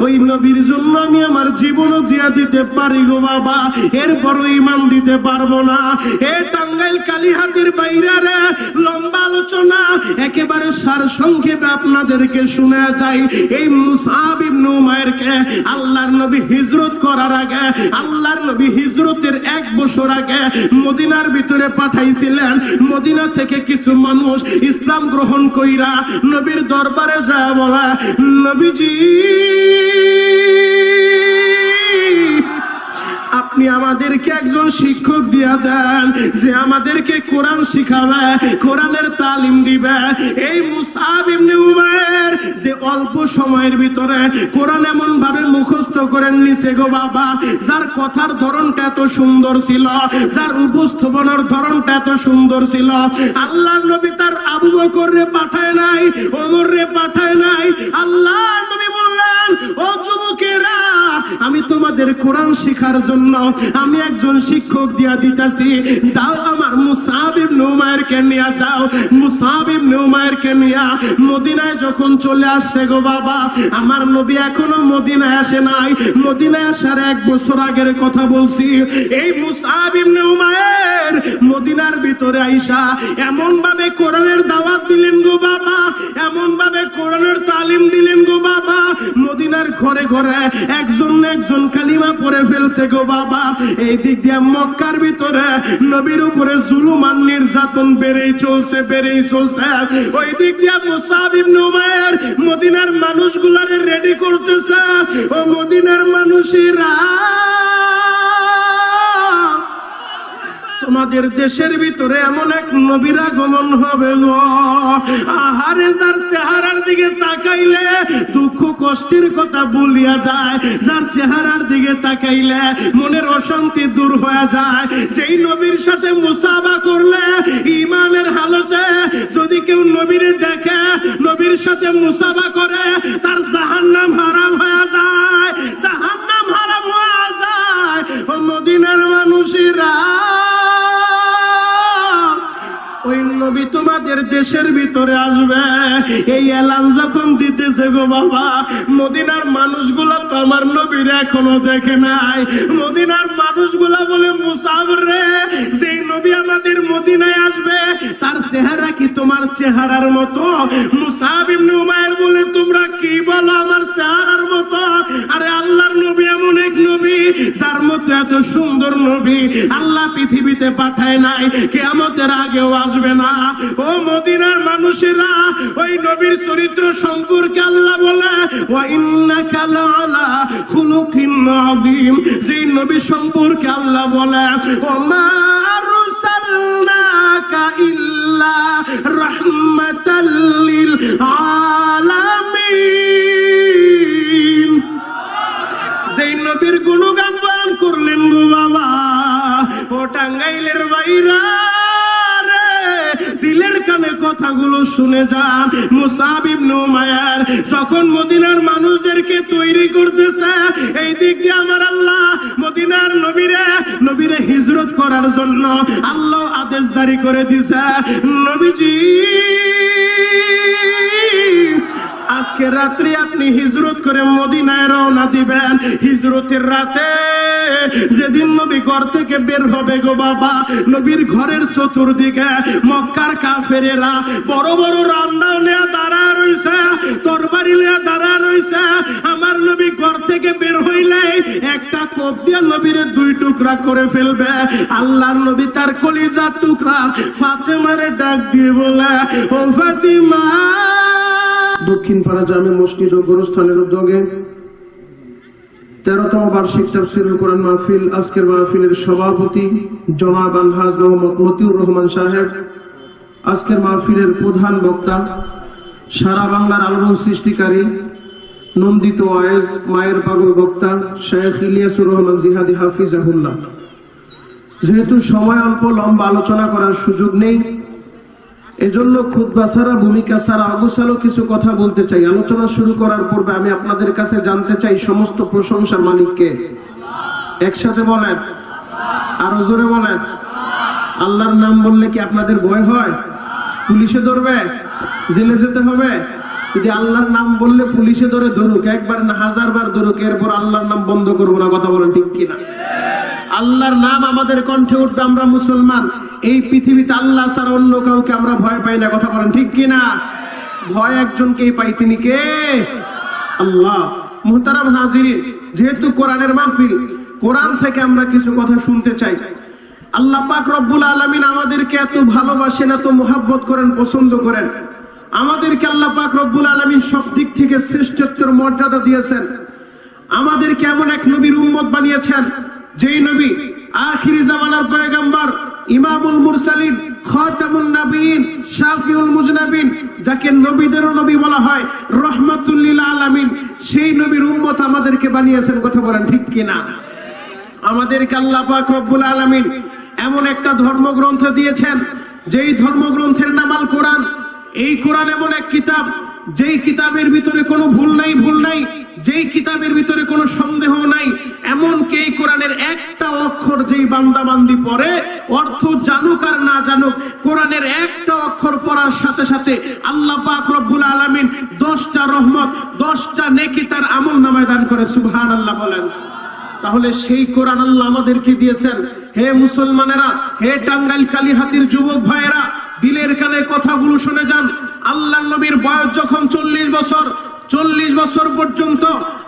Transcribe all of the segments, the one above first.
ওই নবীর জন্য আমি আমার জীবনও দিয়া দিতে পারি গো বাবা, এরপরও ঈমান দিতে পারবো না। এ টাঙ্গাইল কালীহাতির বাইরে রে লম্বা আলোচনা একেবারে সারসংক্ষেপে আপনাদেরকে শোনা যায়। এই মুসআব ইবনে উমাইরকে আল্লাহর নবী হিজরত করার আগে, আল্লাহর নবী হিজরতের 1 বছর আগে মদিনার ভিতরে পাঠাইছিলেন। মদিনা থেকে কিছু মানুষ ইসলাম গ্রহণ কইরা নবীর দরবারে যায় বলা, নবীজি আপনি আমাদেরকে একজন শিক্ষক দিয়া দেন যে আমাদেরকে কোরআন শিখাবে, কোরআনের তালিম দিবে। এই মুসআব ইবনে উমাইর যে অল্প সময়ের ভিতরে কোরআন এমন ভাবে মুখস্থ করে নিছে গো বাবা, যার কথার ধরনটা এত সুন্দর ছিল, যার উপস্থাপনার ধরনটা এত সুন্দর ছিল, আল্লাহর নবী তার আবু বকর রে পাঠায় নাই, ওমর রে পাঠায় নাই। আল্লাহর নবী বললেন, ও যুবকেরা আমি তোমাদের কোরআন শিখার জন্য আমি একজন শিক্ষক দিয়া দিতেছি, যাও আমার মুসআব ইবনে উমাইরকে নিয়ে যাও। মুসআব ইবনে উমাইরকে নিয়ে মদিনায় যখন চলে আসছে গো বাবা, আমার নবী এখনো মদিনায় আসে নাই, মদিনায় আসার 1 বছর আগের কথা বলছি। এই মুসআব ইবনে উমাইর মদিনার ভিতরে আইসা এমন ভাবে কোরআনের দাওয়াত দিলেন গো বাবা, এমন ভাবে কোরআনের তালিম দিলেন গো বাবা, মদিনার ঘরে ঘরে একজন একজন কালিমা পড়ে ফেলছে গো বাবা। এই দিক দিয়ে মক্কার ভিতরে নবীর উপরে জুলুম আর নির্যাতন বেড়েই চলছে, বেড়েই চলছে। ওই দিক দিয়ে মুসআব ইবনে উমাইর মদিনার মানুষগুলারে রেডি করতেছে। ও মদিনার মানুষেরা, তোমাদের দেশের ভিতরে এমন এক নবীর আগমন হবে গো, আহারে যার চেহারার দিকে তাকাইলে দুঃখ কষ্টের কথা ভুলিয়া যায়, যার চেহারার দিকে তাকাইলে মনের অশান্তি দূর হয়ে যায়। যেই নবীর সাথে মুসাফা করলে ঈমানের হালতে যদি কেউ নবীরে দেখে, নবীর সাথে মুসাফা করে, তার জাহান্নাম হারাম হয়ে যায়, জাহান্নাম হারাম হয়ে যায়। ও মদিনার মানুষেরা, ওই নবী তোমাদের দেশের ভিতরে আসবে, এই এলান যখন দিতেছে গো বাবা, মদিনার মানুষগুলা তো আমার নবীর এখনো দেখে নাই। মদিনার মানুষগুলা বলে, মুসআব রে, যেই নবী আমাদের মদিনায় আসবে তার চেহারা কি তোমার চেহারার মতো? মুসআব ইবনে উমাইর বলে, তোমরা কি বলো, আমার চেহারার মতো? আরে আল্লাহর নবী এমন এক নবী যার মতো এত সুন্দর নবী আল্লাহ পৃথিবীতে পাঠায় নাই, কিয়ামতের আগেও আসবে না। ও মদিনার মানুষেরা, ওই নবীর চরিত্র সম্পর্কে আল্লাহ বলে, ওয়া ইন্নাকা লাআলা খুলুকিন আযীম। যেই নবী সম্পর্কে আল্লাহ বলে, ওমা আরসালনাকা ইল্লা রাহমাতাল লিল আলামিন। যেই নবীর গুণগান বয়ান করলেন গো বাবা, ও টাঙ্গাইলের বাইরা দিলের কানে কথাগুলো শুনে যান। মুসআব ইবনে উমাইর যখন মদিনার মানুষদেরকে তৈরি করতেছে, এই দিক দিয়ে আমার আল্লাহ মদিনার নবীরে হিজরত করার জন্য আল্লাহ আদেশ জারি করে দিছে। নবীজি আজকে রাত্রি আপনি হিজরত করে মদিনায় রওনা দিবেন। হিজরতের রাতে যেদিন নবী ঘর থেকে বের হবে গো বাবা, নবীর ঘরের চতুর্দিকে মক্কার কাফেরেরা বড় বড় রামদাও নিয়ে দাঁড়া রইছে, তরবারি নিয়ে দাঁড়া রইছে। আমার নবী ঘর থেকে বের হইলে একটা কোপ দিয়ে নবীরে 2 টুকরা করে ফেলবে। আল্লাহর নবী তার কলিজার টুকরা ফাতেমারে ডাক দিয়ে বলে, ও ফাতিমা। দক্ষিণ পাড়া জামে মসজিদ ও গোরস্থানের উদ্যোগে 13তম বার্ষিক তাফসীরুল কোরআন মাহফিল, আজকের মাহফিলের সভাপতি জনাব আলহাজ মোহাম্মদ মতিউর রহমান সাহেব, আজকের মাহফিলের প্রধান বক্তা সারা বাংলার আলোড়ন সৃষ্টিকারী নন্দিত ওয়াইজ মায়ের পাগল বক্তা শেখ ইলিয়াসুর রহমান জিহাদি হাফিজাহুল্লাহ। যেহেতু সময় অল্প, লম্বা আলোচনা করার সুযোগ নেই, এজন্য খুতবা ছাড়া, ভূমিকা ছাড়া অগোছালো কিছু কথা বলতে চাই। আলোচনা শুরু করার পূর্বে আমি আপনাদের কাছে জানতে চাই, সমস্ত প্রশংসার মালিককে? একসাথে বলেন, আরো জোরে বলেন। আল্লাহর নাম বললে কি আপনাদের ভয় হয়? পুলিশে ধরবে? জেলে যেতে হবে? যদি আল্লাহর নাম বললে পুলিশে ধরে ধরুক, একবার না 1000 বার ধরুক, এরপর আল্লাহর নাম বন্ধ করবো না। কথা বলেন ঠিক কিনা? আল্লাহর নাম আমাদের কণ্ঠে উঠবে, আমরা মুসলমান। এই পৃথিবীতে আল্লাহ ছাড়া অন্য কাউকে আমরা ভয় পাই না। কথা বলেন ঠিক কিনা? ভয় একজনকেই পাই, তিনি কে? আল্লাহ। মুহতারাম হাজিরিন, যেহেতু কোরআনের মাহফিল, কোরআন থেকে আমরা কিছু কথা শুনতে চাই। আল্লাহ পাক রব্বুল আলামিন আমাদেরকে এত ভালোবাসেন, এত মোহাব্বত করেন, পছন্দ করেন। আমাদেরকে আল্লাহ পাক রব্বুল আলামিন সব দিক থেকে শ্রেষ্ঠত্বের মর্যাদা দিয়েছেন। আমাদেরকে এমন এক নবীর উম্মত বানিয়েছেন, যেই নবী আখিরি জামানার পয়গম্বর, ইমামুল মুরসালিন, খাতামুন নবীন, শাফিউল মুজনাবিন, যাকে নবীদেরও নবী বলা হয়, রহমাতুল লিল আলামিন, সেই নবীর উম্মত আমাদেরকে বানিয়েছেন। কথা বলেন ঠিক কিনা? আমাদেরকে আল্লাহ পাক রব্বুল আলামিন এমন একটা ধর্মগ্রন্থ দিয়েছেন, যেই ধর্মগ্রন্থের নাম আল কোরআন। এই কোরআন এমন এক কিতাব, যেই কিতাবের ভিতরে কোনো ভুল নাই, যেই কিতাবের ভিতরে কোনো সন্দেহ নাই। এমনকি এই কোরআনের একটা অক্ষর যেই বান্দা বান্দি পড়ে, অর্থ জানুক আর না জানুক, কোরআনের একটা অক্ষর পড়ার সাথে সাথে আল্লাহ পাক রব্বুল আলামিন 10টা রহমত, 10টা নেকি তার আমলনামায় দান করে। সুবহানাল্লাহ বলেন। তাহলে সেই কোরআন আল্লাহ আমাদেরকে দিয়েছেন। হে মুসলমানেরা, হে টাঙ্গাইল কালীহাতির যুবক ভাইয়েরা, দিলের কানে কথাগুলো শুনে যান। আল্লাহর নবীর বয়স যখন 40 বছর, 40 বছর পর্যন্ত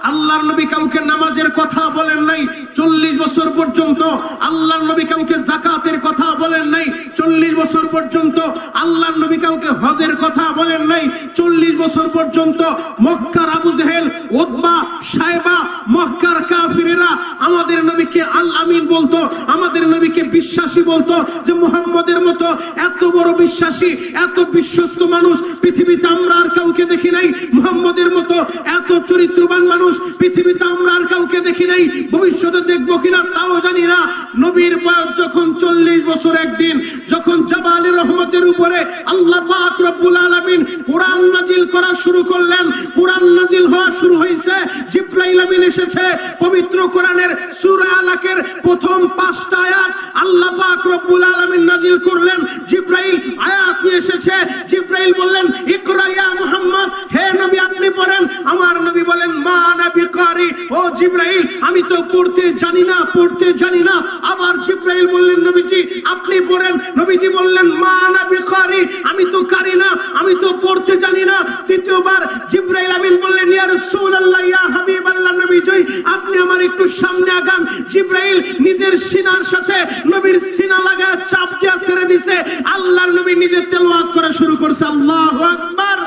আল্লাহর নবী কাউকে নামাজের কথা বলেন নাই। 40 বছর পর্যন্ত আল্লাহর নবী কাউকে যাকাতের কথা বলেন নাই। 40 বছর পর্যন্ত আল্লাহর নবী কাউকে হজের কথা বলেন নাই। 40 বছর পর্যন্ত মক্কার আবু জেহেল, উতবা, সাইবা, মক্কার কাফিরেরা আমাদের নবীকে আল আমিন বলতো, আমাদের নবীকে বিশ্বাসী বলতো, যে মুহাম্মদের মতো এত বড় বিশ্বাসী, এত বিশ্বস্ত মানুষ পৃথিবীতে আমরা আর কাউকে দেখি নাই। মুহাম্মদের মতো এত চরিত্রবান মানুষ পৃথিবীতে আমরা আর কাউকে দেখি নাই, ভবিষ্যতে দেখবো কিনা তাও জানি না। নবীর বয়স যখন 40 বছর, একদিন যখন জাবালে রহমতের উপরে আল্লাহ পাক রব্বুল আলামিন কোরআন নাজিল করা শুরু করলেন, কোরআন নাজিল হওয়া শুরু হয়েছে, জিবরাইল আমিন এসেছে। পবিত্র কোরআনের সূরা আলাকের প্রথম 5টা আয়াত আল্লাহ পাক রব্বুল আলামিন নাজিল করলেন। জিবরাইল আয়াত নিয়ে এসেছে। জিবরাইল বললেন, ইকরা ইয়া মুহাম্মদ, হে নবী আপনি পড়েন। আমার নবী বলেন, মা আনা বিকারি, ও জিবরাইল আমি তো পড়তে জানি না, পড়তে জানি না। আবার জিবরাইল বললেন, নবীজি আপনি পড়েন। নবীজি বললেন, মা আনা বিকারি, আমি তো কারি না, আমি তো পড়তে জানি না। তৃতীয়বার জিবরাইল আমিন বললেন, ইয়া রাসূলুল্লাহ, ইয়া হাবিবাল্লাহ, নবীজি আপনি আমার একটু সামনে আগান। জিবরাইল নিজের সিনার সাথে নবীর সিনা লাগায় চাপ দিয়ে ছেড়ে দিয়েছে। আল্লাহর নবী নিজে তেলাওয়াত করা শুরু করছে। আল্লাহু আকবার।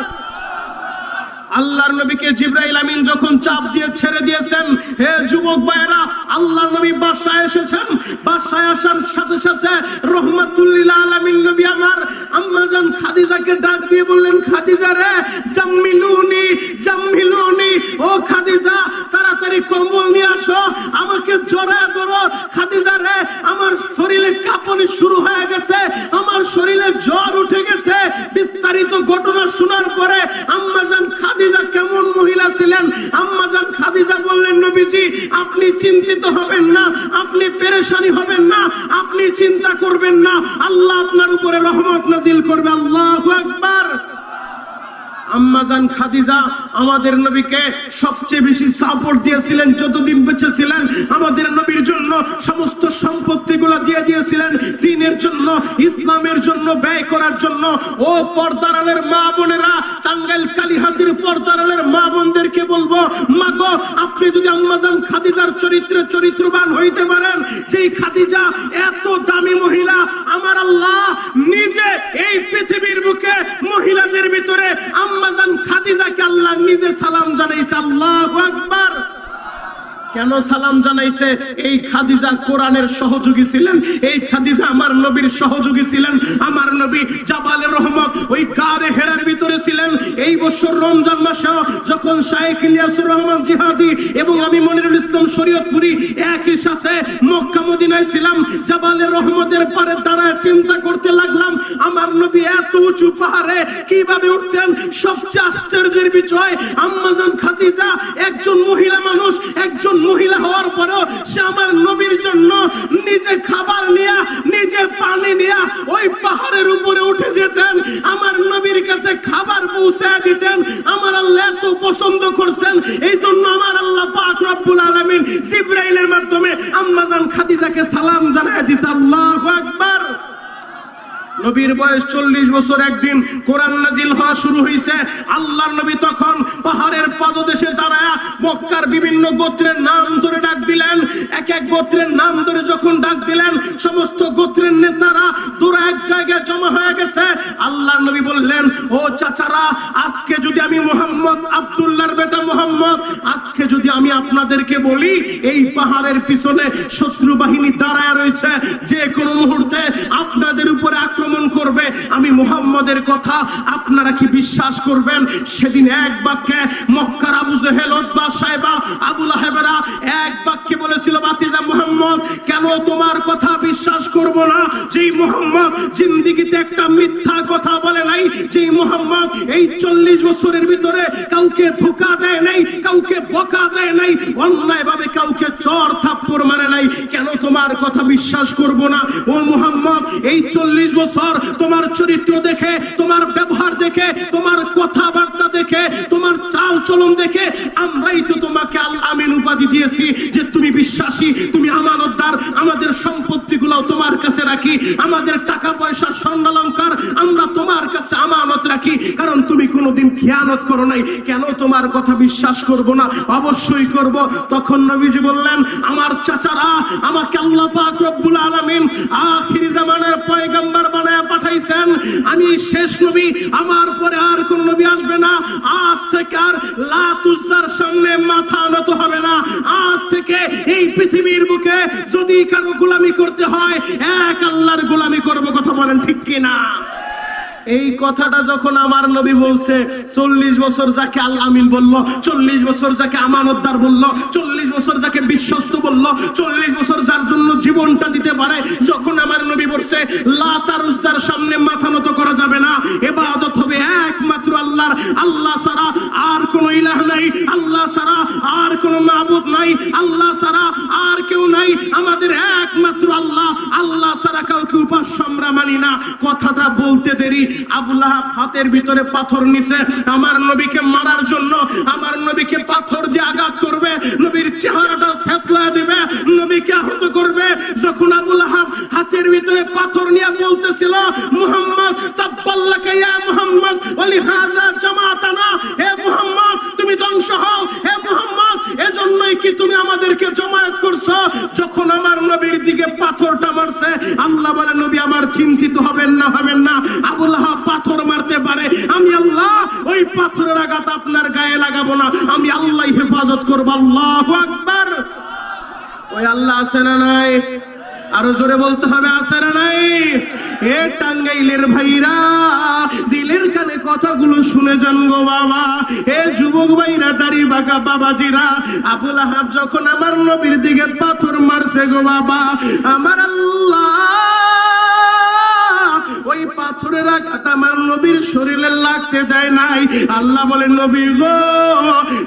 আল্লাহর নবীকে জিবরাইল আমিন যখন চাপ দিয়ে ছেড়ে দিয়েছেন, হে যুবক ভাইরা, আল্লাহর নবী বাসায় এসেছেন। বাসায় আসার সাথে সাথে রহমাতুল লিল আলামিন নবী আমার আম্মা জান খাদিজাকে ডাক দিয়ে বললেন, খাদিজা রে, জাম্মিলুনি, জাম্মিলুনি, ও খাদিজা তাড়াতাড়ি কম্বল নিয়ে আসো, আমাকে জড়ায় ধরো। খাদিজা রে, আমার শরীরে কাঁপুনি শুরু হয়ে গেছে, আমার শরীরে জ্বর উঠে গেছে। বিস্তারিত ঘটনা শোনার পরে আম্মা জান খাদিজা কেমন মহিলা ছিলেন, আম্মা জান খাদিজা বললেন, নবীজি আপনি চিন্তিত হবেন না, আপনি পেরেশানি হবেন না, আপনি চিন্তা করবেন না, আল্লাহ আপনার উপরে রহমত নাজিল করবে। আল্লাহু আকবার। আম্মা জান খাদিজা আমাদের নবীকে সবচেয়ে বেশি সাপোর্ট দিয়েছিলেন। যতদিন বেঁচে ছিলেন আমাদের নবীর জন্য সমস্ত সম্পত্তিগুলো দিয়ে দিয়েছিলেন, দ্বীনের জন্য, ইসলামের জন্য ব্যয় করার জন্য। ও পর্দার আলের মা বোনেরা, টাঙ্গাইল কালীহাতির পর্দার আলের মা বোনদেরকে বলবো, মা গো আপনি যদি আম্মা জান খাদিজার চরিত্রে চরিত্রবান হইতে পারেন, যেই খাদিজা এত দামি মহিলা, আমার আল্লাহ নিজে এই পৃথিবীর বুকে মহিলাদের ভিতরে আম্মা জান খাদিজাকে আল্লাহ নিজে সালাম জানাইছে। আল্লাহু আকবার। কেন সালাম জানাইছে? এই খাদিজা কোরআনের সহযোগী ছিলেন, এই খাদিজা আমার নবীর সহযোগী ছিলেন। আমার নবী জাবালে রহমত ওই গারে হেরার ভিতরে ছিলেন। এই বছর রমজান মাসেও যখন শায়েখ ইলিয়াসুর রহমান জিহাদি এবং আমি মনিরুল ইসলাম শরীয়তপুরি একই সাথে মক্কা মদিনায় ছিলাম, জাবালে রহমতের পারে দাঁড়ায় চিন্তা করতে লাগলাম, আমার নবী এত উঁচু পাহাড়ে কিভাবে উঠতেন। সবচেয়ে আশ্চর্যের বিষয়, আম্মা জান খাদিজা একজন মহিলা মানুষ, একজন মহিলা হওয়ার পরেও সে আমার নবীর জন্য নিজে খাবার নিয়ে, নিজে পানি নিয়ে ওই পাহাড়ের উপরে উঠে যেতেন, আমার নবীর কাছে খাবার পৌঁছে দিতেন। আমার আল্লাহ এত পছন্দ করছেন, এই জন্য আমার আল্লাহ পাক রব্বুল আলামিন জিবরাইলের মাধ্যমে আম্মা জান খাদিজাকে সালাম জানায় দিয়েছে। আল্লাহু আকবার। নবীর বয়স 40 বছর। একদিন কোরআন নাজিল হওয়া শুরু হয়েছে। আল্লাহর নবী তখন পাহাড়ের পাদদেশে দাঁড়ায় মক্কার বিভিন্ন গোত্রের নাম ধরে ডাক দিলেন। এক এক গোত্রের নাম ধরে যখন ডাক দিলেন, সমস্ত গোত্রের নেতারা দূরে এক জায়গায় জমা হয়ে গেছে। আল্লাহর নবী বললেন, ও চাচারা, আজকে যদি আমি মুহাম্মদ, আব্দুল্লাহর বেটা মুহাম্মদ, আজকে যদি আমি আপনাদেরকে বলি এই পাহাড়ের পিছনে শত্রু বাহিনী দাঁড়ায় রয়েছে, যে কোনো মুহূর্তে আপনাদের উপরে আক্রমণ করবে, আমি মুহাম্মদের কথা আপনারা কি বিশ্বাস করবেন? সেদিন এক বাক্যে মক্কার আবু জেহেল, উতবা, সাইবা, আবু লাহাবেরা এক বাক্যে বলেছিল, বাতিজা মুহাম্মদ, কেন তোমার কথা বিশ্বাস করব না? যেই মুহাম্মদ জিন্দেগিতে একটা মিথ্যা কথা বলে নাই, যেই মুহাম্মদ এই 40 বছরের ভিতরে কাউকে ধোঁকা দেয় নাই, কাউকে বকা দেয় নাই, অন্যায় ভাবে কাউকে চর থাপ্পড় মারে নাই, কেন তোমার কথা বিশ্বাস করব না? ও মুহাম্মদ, এই 40 বছর তোমার চরিত্র দেখে, তোমার ব্যবহার দেখে, তোমার কথাবার্তা দেখে, তোমার চাল চলন দেখে আমরাই তো তোমাকে আল আমিন উপাধি দিয়েছি, যে তুমি বিশ্বাসী, তুমি আমানতদার। আমাদের সম্পত্তিগুলো তোমার কাছে রাখি, আমাদের টাকা পয়সা স্বর্ণালংকার আমরা তোমার কাছে আমানত রাখি, কারণ তুমি কোনোদিন খেয়ানত করো নাই। কেন তোমার কথা বিশ্বাস করব না? অবশ্যই করব। তখন নবীজি বললেন, আমার চাচারা, আমাকে আল্লাহ পাক রব্বুল আলামিন আখির জামানের পয়গম্বর বানায়া পাঠাইছেন। আমি শেষ নবী, আমার পরে আর কোন নবী আসবে না। আজ থেকে আর লাত উজ্জার সামনে মাথা নত হবে না। আজ থেকে এই পৃথিবীর বুকে যদি কারো গোলামি করতে হয়, এক আল্লাহর গোলামি করব। কথা বলেন ঠিক কিনা? এই কথাটা যখন আমার নবী বলছে, 40 বছর যাকে আল আমিন বলল, 40 বছর যাকে আমানতদার বলল, 40 বছর যাকে বিশ্বস্ত বলল, 40 বছর যার জন্য জীবনটা দিতে পারে, যখন আমার নবী বলছে লাত আর উজ্জার সামনে মাথা নত করা যাবে না, ইবাদত হবে একমাত্র আল্লাহর, আল্লাহ ছাড়া আর কোন ইলাহ নাই, আল্লাহ ছাড়া আর কোন মাবুদ নাই, আল্লাহ ছাড়া আর কেউ নাই, আমাদের একমাত্র আল্লাহ, আল্লাহ ছাড়া কাউকে উপাস্য আমরা মানি না। কথাটা বলতে দেরি আবু লাহাব হাতের ভিতরে পাথর নিছে আমার নবীকে মারার জন্য। আমার নবীকে পাথর দিয়ে আঘাত করবে, নবীর চেহারাটা থেতলা দিবে, নবীকে আহত করবে। যখন আবু লাহাব হাতের ভিতরে পাথর নিয়ে বলতেছিল, মুহাম্মদ তাব্বাল্লাকা ইয়া মুহাম্মদ ওয়া লিহাযা জামাতানা, হে মুহাম্মদ তুমি ধ্বংস হও, হে মুহাম্মদ এজন্যই কি তুমি আমাদেরকে জমায়েত করছো? যখন আমার নবীর দিকে পাথরটা মারছে, আল্লাহ বলে, নবী আমার চিন্তিত হবেন না, হবেন না। আবু লাহাব পাথর মারতে পারে, আমি আল্লাহ ওই পাথরের আঘাত আপনার গায়ে লাগাবো না, আমি আল্লাহ হেফাজত করবো। আল্লাহু আকবার। ওই আল্লাহ আছে না নাই? আরো জোরে বলতে হবে, আছে না নাই? এ টাঙ্গাইলের ভাইরা, দিলের কানে কথাগুলো শুনে যান গো বাবা। এ যুবক ভাইরা, দাড়ি বাঁকা বাবাজিরা, আবু লাহাব যখন আমার নবীর দিকে পাথর মারছে গো বাবা, আমার আল্লাহ ওই পাথরের আঘাত আমার নবীর শরীরে লাগতে দেয় নাই। আল্লাহ বলেন, নবী গো,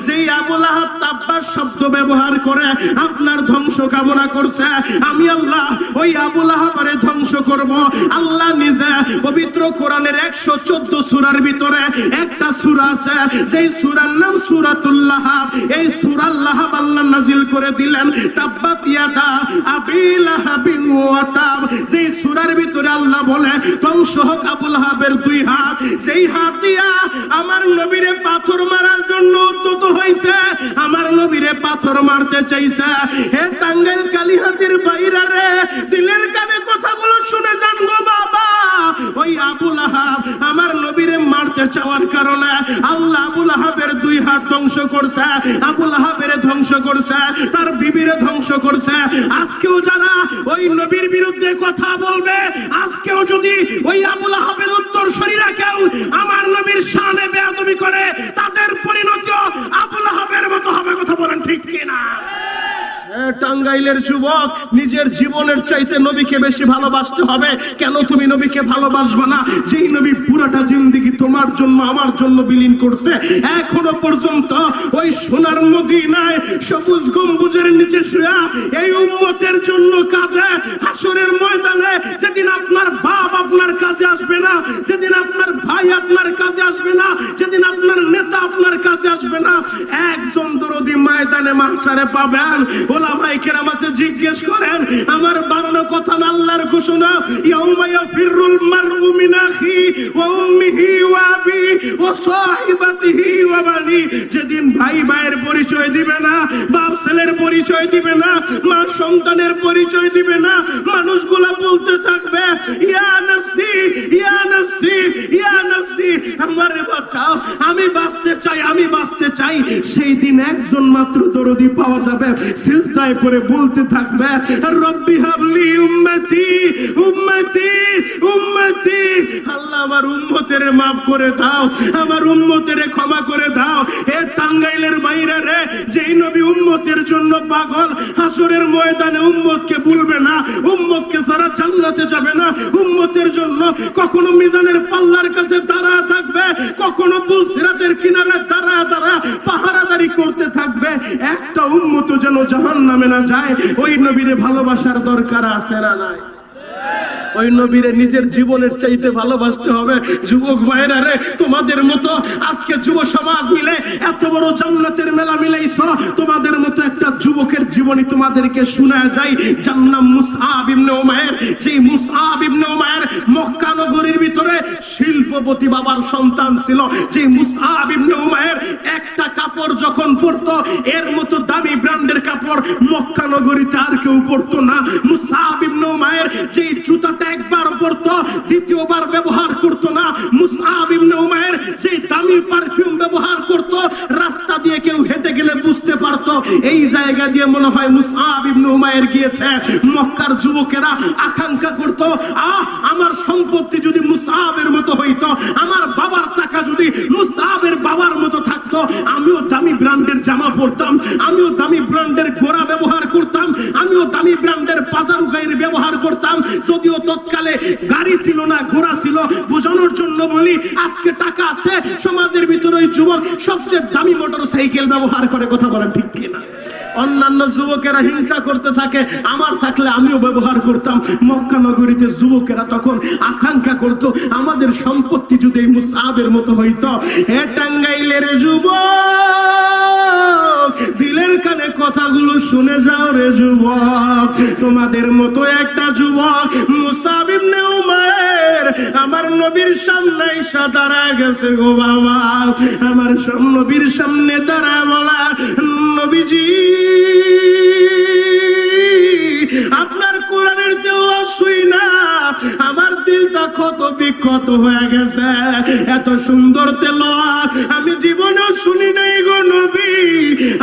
যেই আবু লাহাব তাব্বা শব্দ ব্যবহার করে আপনার ধ্বংস কামনা করছে, আমি আল্লাহ ওই আবু লাহাবের ধ্বংস করব। আল্লাহ নিজে পবিত্র কোরআনের 114 সূরার ভিতরে একটা সূরা আছে, যেই সূরার নাম সূরাতুল লাহাব। এই সূরা লাহাব আল্লাহ নাজিল করে দিলেন, তাব্বাত ইয়াদা আবি লাহাবিন ওয়া তাব। যেই সূরার ভিতরে আল্লাহ বলে, ধ্বংস হোক আবু লাহাবের 2 হাত, যেই হাত দিয়া আমার নবীরে পাথর মারার জন্য উদ্যত হইছে, আমার নবীরে পাথর মারতে চাইছে। হে টাঙ্গাইল কালিহাতির বাইরা রে, দিলের কানে কথাগুলো শুনে যান গো বাবা। ওই আবু লাহাব আমার নবীরে মারতে চাওয়ার কারণে আল্লাহ আবু লাহাবের 2 হাত ধ্বংস করছে, আবু লাহাবের ধ্বংস করছে, তার বিবিরে ধ্বংস করছে। আজকেও যারা ওই নবীর বিরুদ্ধে কথা বলবে, আজকেও যদি ওই আবু লাহাবের উত্তরসূরিরা কেউ আমার নবীর শানে বেয়াদবি করে, তাদের পরিণতিও আবু লাহাবের মতো হবে। কথা বলেন ঠিক কিনা? টাঙ্গাইলের যুবক, নিজের জীবনের চাইতে নবীকে বেশি ভালোবাসতে হবে। কেন তুমি নবীকে ভালোবাসবে না? যেই নবী পুরাটা জিন্দেগি তোমার জন্য আমার জন্য বিলীন করছে, এখনো পর্যন্ত ওই সোনার মদিনায় সবুজ গম্বুজের নিচে শুয়া এই উম্মতের জন্য কাঁদে। হাসরের ময়দানে যেদিন আপনার বাপ আপনার কাছে আসবে না, যেদিন আপনার ভাই আপনার কাছে আসবে না, যেদিন আপনার নেতা আপনার কাছে আসবে না, একজন দরদি ময়দানে মাহশারে পাবেন। ওলামায়ে কেরাম আছে, জিজ্ঞেস করেন, আমার বানানো কথা না আল্লাহর ঘোষণা, ইয়াউমা ইয়াফিরুল মারউ মিন আখি ওয়া উম্মিহি ওয়া আবি ওয়া সাহিবাতিহি ওয়া বানি। যেদিন ভাই ভাইয়ের পরিচয় দিবে না, বাপ ছেলের পরিচয় দিবে না, মা সন্তানের পরিচয় দিবে না, মানুষগুলা বলতে থাকবে, ইয়া নফসি ইয়া নফসি ইয়া নফসি, আমারে বাঁচাও, আমি বাঁচতে চাই, আমি বাঁচতে চাই। সেই দিন একজন মাত্র দরদি পাওয়া যাবে, সিজদায় পড়ে বলতে থাকবে, রব্বি হাবলি উম্মতি উম্মতি উম্মতি, আল্লাহ আমার উম্মতের মাফ করে দাও, আমার উম্মতের ক্ষমা করে দাও। এ টাঙ্গাইলের বাইরে রে, যেই নবী উম্মতের জন্য পাগল, হাসরের ময়দানে উম্মতকে ভুলবে না, উম্মতকে সারা জান্নাতে যাবে না, উম্মতের জন্য কখনো মিজানের পাল্লার কাছে দাঁড়া থাকবে, কখনো বুসরাতের কিনারে দাঁড়া দাঁড়া পাহারাদারি করতে থাকবে। একটা উম্মত যেন জাহান্নামে না যায়, ওই নবীরে ভালোবাসার দরকার আছে না নাই? ওই নবীরে নিজের জীবনের চাইতে ভালোবাসতে হবে। যুবক ভাইরা রে, তোমাদের মতো আজকে যুব সমাজ মিলে এত বড় জান্নাতের মেলা মিলাইছ, তোমাদের মতো একটা যুবকের জীবনী তোমাদেরকে শোনায় যায়। যার নাম মুসআব ইবনে উমাইর। যেই মুসআব ইবনে উমাইর মক্কা নগরীর ভিতরে শিল্পপতি বাবার সন্তান ছিল। যেই মুসআব ইবনে উমাইর একটা কাপড় যখন পরতো, এর মতো দামি ব্র্যান্ডের কাপড় মক্কা নগরীতে আর কেউ পরতো না। মুসআব ইবনে উমাইর যেই জুতাটা একবার পরতো, দ্বিতীয়বার ব্যবহার করতো না। মুসআব ইবনে উমাইর যেই দামি পারফিউম ব্যবহার করতো, রাস্তা দিয়ে কেউ হেঁটে গেলে বুঝতে পারতো এই জায়গা দিয়ে মনে হয় মুসআব ইবনে উমাইর গিয়েছে। মক্কার যুবকেরা আকাঙ্ক্ষা করতো, আমার সম্পত্তি যদি মুসআবের মতো হইতো, আমার বাবার টাকা যদি মুসআবের বাবার মতো থাকতো, আমিও দামি ব্র্যান্ডের জামা পরতাম, আমিও দামি ব্র্যান্ডের ঘোড়া ব্যবহার করতাম, আমিও দামি ব্র্যান্ডের পাজারু গাড়ির ব্যবহার করতাম। যদিও তৎকালে গাড়ি ছিল না, ঘোড়া ছিল। বোঝানোর জন্য বলি, আজকে টাকা আছে, সমাজের ভিতরে ওই যুবক সবচেয়ে দামি মোটর সাইকেল ব্যবহার করে। কথা বলেন ঠিক কিনা? অন্যান্য যুবকেরা হিংসা করতে থাকে, আমার থাকলে আমিও ব্যবহার করতাম। মক্কা নগরীতে যুবকেরা তখন আকাঙ্ক্ষা করত, আমাদের সম্পত্তি যদি এই মুসআবের মতো হইতো। হে টাঙ্গাইলের যুবক, দিলের কানে কথাগুলো শুনে যাও রে যুবক। তোমাদের মতো একটা যুবক মুসআব ইবনে উমাইর আমার নবীর সামনে এসে দাঁড়ায় গেছে গো বাবা। আমার নবীর সামনে দাঁড়ায় বলা, নবীজি আপনার কোরআনের তেলাওয়াত শুই না আমার দিলটা ক্ষত বিক্ষত হয়ে গেছে। এত সুন্দর তেলাওয়াত আমি জীবনেও শুনি নাই গো নবী।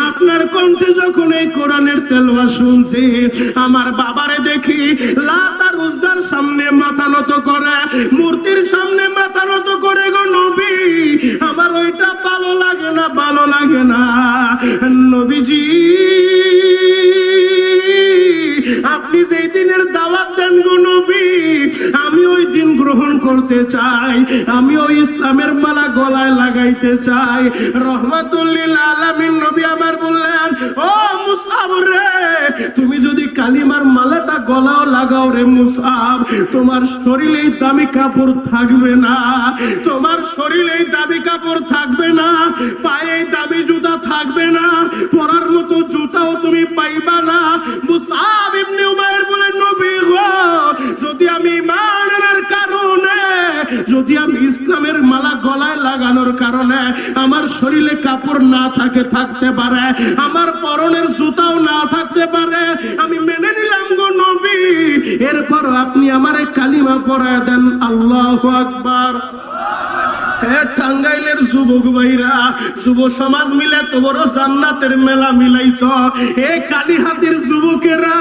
আপনার কণ্ঠে যখন এই কোরআনের তেলাওয়াত শুনছি, আমার বাবারে দেখি লাত আর উজ্জার সামনে মাথা নত করে, মূর্তির সামনে মাথা নত করে গো নবী। আমার ওইটা ভালো লাগে না, ভালো লাগে না নবীজি। আপনি যেই দিনের দাওয়াত দেন গো নবী, আমি ওই দিন গ্রহণ করতে চাই, আমি ওই ইসলামের মালা গলায় লাগাইতে চাই। রহমাতুল লিল আলামিন নবী আমার বললেন, ও মুসআব রে, তুমি যদি কালিমার মালাটা গলাও লাগাও রে মুসআব, তোমার শরীরে দামি কাপড় থাকবে না, তোমার শরীরে দামি কাপড় থাকবে না, পায়ে দামি জুতা থাকবে না, পরার মতো জুতাও তুমি পাইবা না। মুসআব ইবনে উমাইর বলেন, নবী গো, যদি আমি ঈমানের কারণে, যদি আমি ইসলামের মালা গলায় লাগানোর কারণে আমার শরীরে কাপড় না থাকে, থাকতে পারে, আমার পরনের জুতাও না থাকতে পারে, আমি মেনে নিলাম গো নবী। এরপর আপনি আমারে কালিমা পড়ায় দেন, আল্লাহু আকবার। টাঙ্গাইলের যুবক ভাইরা, যুব সমাজ মিলে তো বড় জান্নাতের মেলা মিলাইছ। এ কালীহাতির যুবকেরা,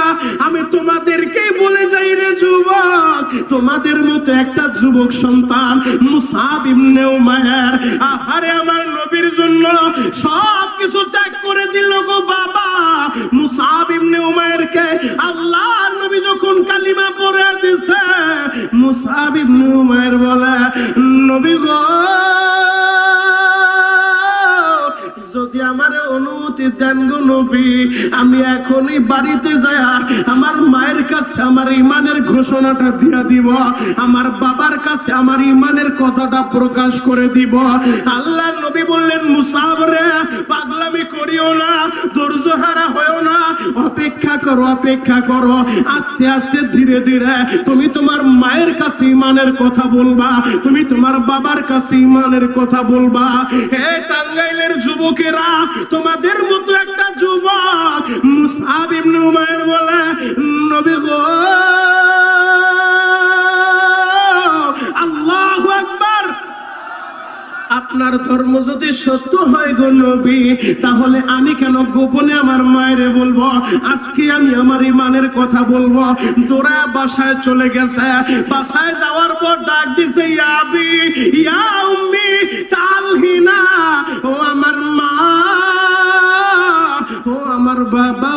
আমি তোমাদেরকেই বলে যাই রে যুবক, তোমাদের মতো একটা যুবক সন্তান মুসআব ইবনে উমাইর, আহারে আমার নবীর জন্য সব কিছু ত্যাগ করে দিল গো বাবা। মুসআব ইবনে মুসআব ইবনে উমাইর বলে, নবী গো, যদি আমার অনুমতি দেন গো নবী, আমি এখনই বাড়িতে যাই আমার মায়ের কাছে আমার ঈমানের ঘোষণাটা দিয়া দিব, আমার বাবার কাছে আমার ঈমানের কথাটা প্রকাশ করে দিব। আল্লাহর নবী বললেন, মুসআব রে, পাগলামি করিও না, ধৈর্য হারা হয়ো না, অপেক্ষা করো, অপেক্ষা করো। আস্তে আস্তে ধীরে ধীরে তুমি তোমার মায়ের কাছে ঈমানের কথা বলবা, তুমি তোমার বাবার কাছে ঈমানের কথা বলবা। হে টাঙ্গাইলের যুবকেরা, তোমাদের মতো একটা যুবক মুসআব ইবনে উমাইর বলে, নবী গো, আল্লাহু আকবার, আপনার ধর্ম যদি সত্য হয় গো নবী, তাহলে আমি কেন গোপনে আমার মায়েরে বলবো? আজকে আমি আমার ঈমানের কথা বলবো। দৌড়া বাসায় চলে গেছে। বাসায় যাওয়ার পর ডাক দিছে, ইয়া আবি, ইয়া উম্মি, তালহিনা, ও আমার মা, ও আমার বাবা,